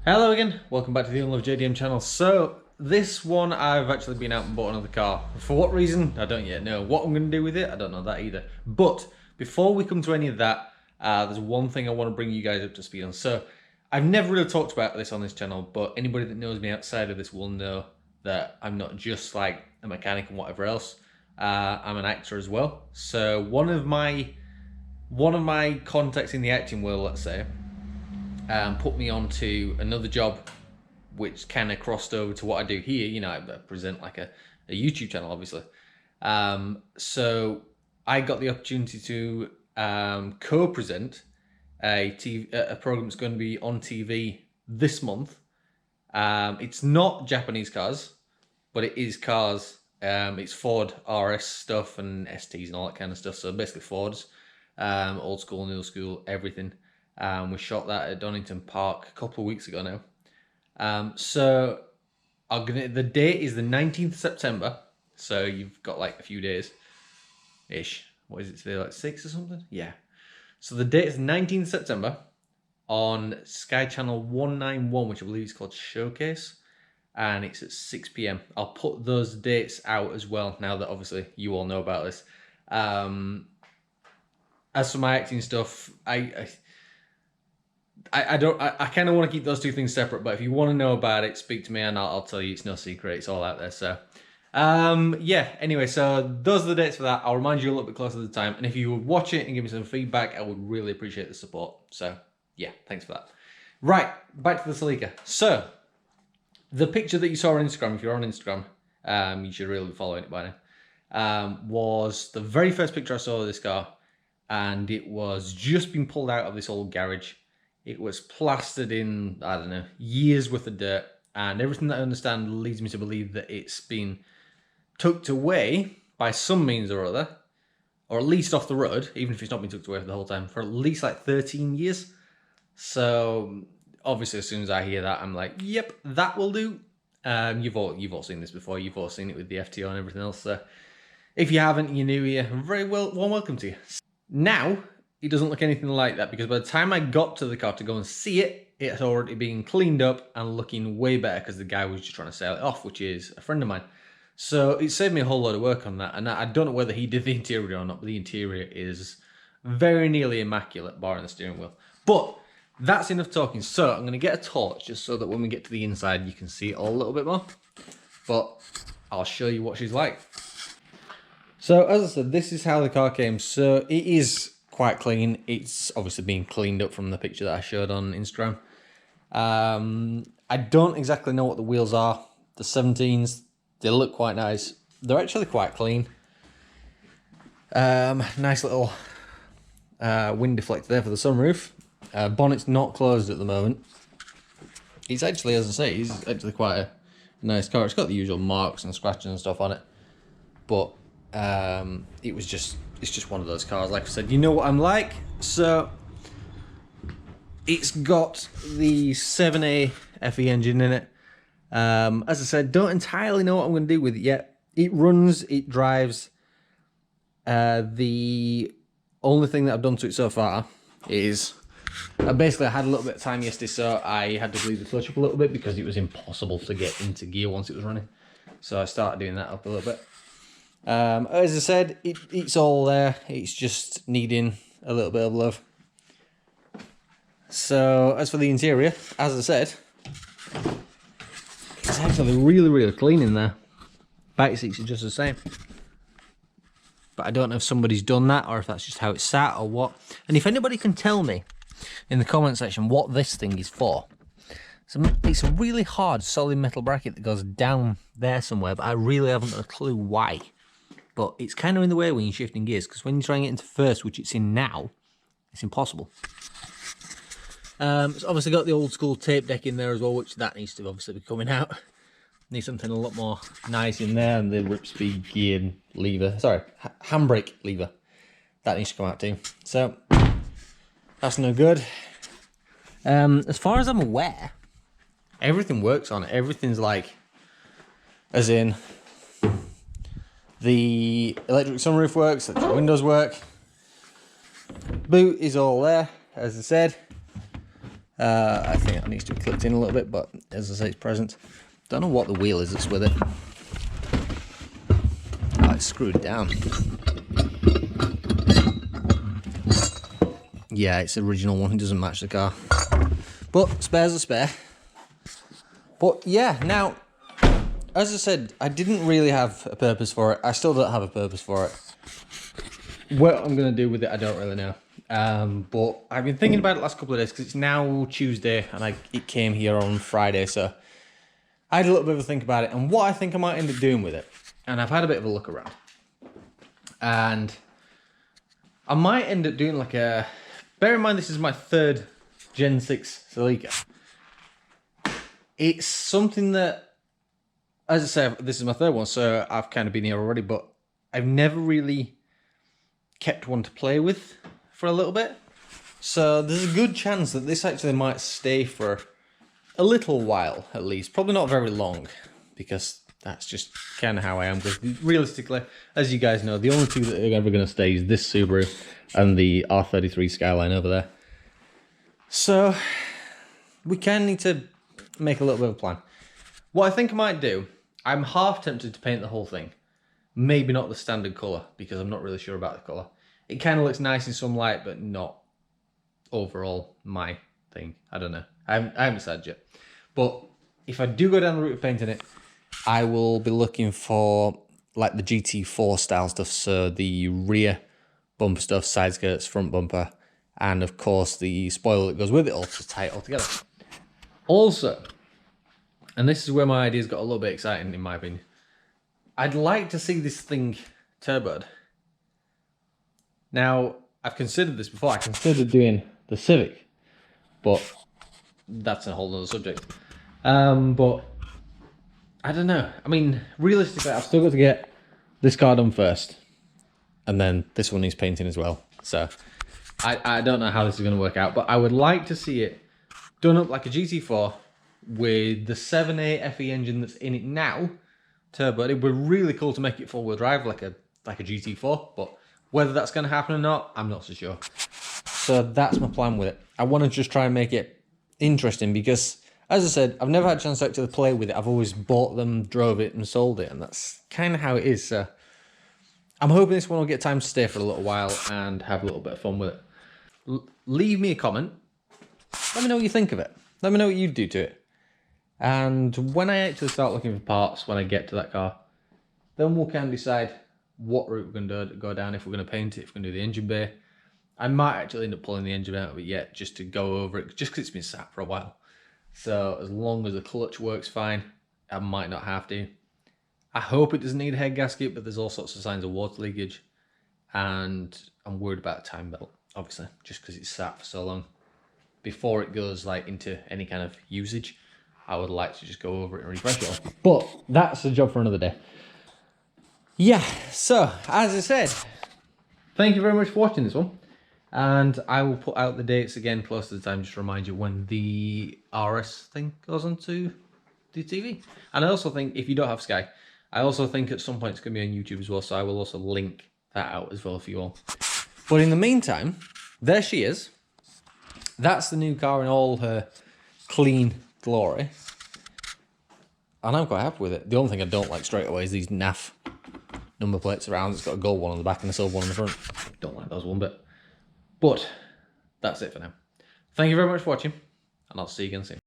Hello again, welcome back to the Unloved JDM channel. So, this one I've actually been out and bought another car. For what reason? I don't yet know. What I'm going to do with it? I don't know that either. But, before we come to any of that, there's one thing I want to bring you guys up to speed on. So, I've never really talked about this on this channel, but anybody that knows me outside of this will know that I'm not just like a mechanic and whatever else. I'm an actor as well. So, one of my contacts in the acting world, let's say, put me on to another job which kind of crossed over to what I do here. You know, I present like a YouTube channel, obviously. So I got the opportunity to co-present a program that's going to be on TV this month. It's not Japanese cars, but it is cars. It's Ford RS stuff and STs and all that kind of stuff. So basically Fords, old school, new school, everything. We shot that at Donington Park a couple of weeks ago now. So the date is the 19th of September. So you've got like a few days-ish. What is it today, like 6 or something? Yeah. So the date is 19th of September on Sky Channel 191, which I believe is called Showcase. And it's at 6 PM. I'll put those dates out as well, now that obviously you all know about this. As for my acting stuff, I kind of want to keep those two things separate, but if you want to know about it, speak to me and I'll tell you. It's no secret. It's all out there. So, yeah, anyway, so those are the dates for that. I'll remind you a little bit closer to the time. And if you would watch it and give me some feedback, I would really appreciate the support. So, yeah, thanks for that. Right, back to the Celica. So, the picture that you saw on Instagram, if you're on Instagram, you should really be following it by now, was the very first picture I saw of this car. And it was just been pulled out of this old garage. It was plastered in, I don't know, years worth of dirt. And everything that I understand leads me to believe that it's been tucked away by some means or other, or at least off the road, even if it's not been tucked away for the whole time, for at least like 13 years. So obviously as soon as I hear that, I'm like, yep, that will do. You've all seen this before. You've all seen it with the FTO and everything else. So if you haven't, you're new here, very warm welcome to you. Now, it doesn't look anything like that, because by the time I got to the car to go and see it, it had already been cleaned up and looking way better, because the guy was just trying to sell it off, which is a friend of mine. So it saved me a whole load of work on that, and I don't know whether he did the interior or not, but the interior is very nearly immaculate, barring the steering wheel. But that's enough talking. So I'm going to get a torch, just so that when we get to the inside, you can see it all a little bit more. But I'll show you what she's like. So as I said, this is how the car came. So it is quite clean. It's obviously been cleaned up from the picture that I showed on Instagram. I don't exactly know what the wheels are. The 17s, they look quite nice. They're actually quite clean. Nice little wind deflector there for the sunroof. Bonnet's not closed at the moment. It's actually, as I say, it's actually quite a nice car. It's got the usual marks and scratches and stuff on it. But it's just one of those cars, like I said, you know what I'm like. So it's got the 7A FE engine in it. As I said, don't entirely know what I'm going to do with it yet. It runs, it drives. The only thing that I've done to it so far is basically I had a little bit of time yesterday, so I had to bleed the clutch up a little bit because it was impossible to get into gear once it was running. So I started doing that up a little bit. As I said, it's all there. It's just needing a little bit of love. So as for the interior, as I said, it's actually really, really clean in there. Back seats are just the same. But I don't know if somebody's done that or if that's just how it's sat or what. And if anybody can tell me in the comment section what this thing is for. So it's a really hard solid metal bracket that goes down there somewhere, but I really haven't got a clue why. But it's kind of in the way when you're shifting gears, because when you're trying to get into first, which it's in now, it's impossible. It's obviously got the old school tape deck in there as well, which that needs to obviously be coming out. Need something a lot more nice in there, and the rip speed gear lever, sorry, handbrake lever, that needs to come out too. So that's no good. As far as I'm aware, everything works on it. Everything's like, as in, the electric sunroof works, the windows work, boot is all there, as I said. I think that needs to be clipped in a little bit, but as I say, it's present. Don't know what the wheel is that's with it. Oh, it's screwed down. Yeah, it's the original one. It doesn't match the car. But spare's a spare. But yeah, now, as I said, I didn't really have a purpose for it. I still don't have a purpose for it. What I'm going to do with it, I don't really know. But I've been thinking about it the last couple of days because it's now Tuesday and it came here on Friday. So I had a little bit of a think about it and what I think I might end up doing with it. And I've had a bit of a look around. And I might end up doing like a... Bear in mind, this is my third Gen 6 Celica. It's something that, as I say, this is my third one, so I've kind of been here already, but I've never really kept one to play with for a little bit. So there's a good chance that this actually might stay for a little while, at least. Probably not very long, because that's just kind of how I am. Because realistically, as you guys know, the only two that are ever going to stay is this Subaru and the R33 Skyline over there. So we kind of need to make a little bit of a plan. What I think I might do, I'm half tempted to paint the whole thing. Maybe not the standard colour, because I'm not really sure about the colour. It kind of looks nice in some light, but not overall my thing. I don't know. I haven't decided yet. But if I do go down the route of painting it, I will be looking for like the GT4 style stuff. So the rear bumper stuff, side skirts, front bumper, and of course the spoiler that goes with it all to tie it all together. Also, and this is where my ideas got a little bit exciting in my opinion, I'd like to see this thing turboed. Now, I've considered this before. I considered doing the Civic, but that's a whole other subject. But I don't know. I mean, realistically, I've still got to get this car done first, and then this one needs painting as well. So I don't know how this is going to work out, but I would like to see it done up like a GT4 with the 7.8 FE engine that's in it now, turbo. It would be really cool to make it four-wheel drive like a GT4, but whether that's going to happen or not, I'm not so sure. So that's my plan with it. I want to just try and make it interesting because, as I said, I've never had a chance to actually play with it. I've always bought them, drove it, and sold it, and that's kind of how it is. So I'm hoping this one will get time to stay for a little while and have a little bit of fun with it. Leave me a comment. Let me know what you think of it. Let me know what you'd do to it. And when I actually start looking for parts, when I get to that car, then we'll kind of decide what route we're going to go down, if we're going to paint it, if we're going to do the engine bay. I might actually end up pulling the engine out of it yet, just to go over it, just because it's been sat for a while. So as long as the clutch works fine, I might not have to. I hope it doesn't need a head gasket, but there's all sorts of signs of water leakage. And I'm worried about a time belt, obviously, just because it's sat for so long. Before it goes like into any kind of usage, I would like to just go over it and refresh it all. But that's a job for another day. Yeah, so as I said, thank you very much for watching this one. And I will put out the dates again close to the time, just to remind you when the RS thing goes onto the TV. And I also think, if you don't have Sky, I also think at some point it's going to be on YouTube as well, so I will also link that out as well for you all. But in the meantime, there she is. That's the new car in all her clean glory. And I'm quite happy with it. The only thing I don't like straight away is these naff number plates around. It's got a gold one on the back and a silver one on the front. Don't like those one bit. But that's it for now. Thank you very much for watching, and I'll see you again soon.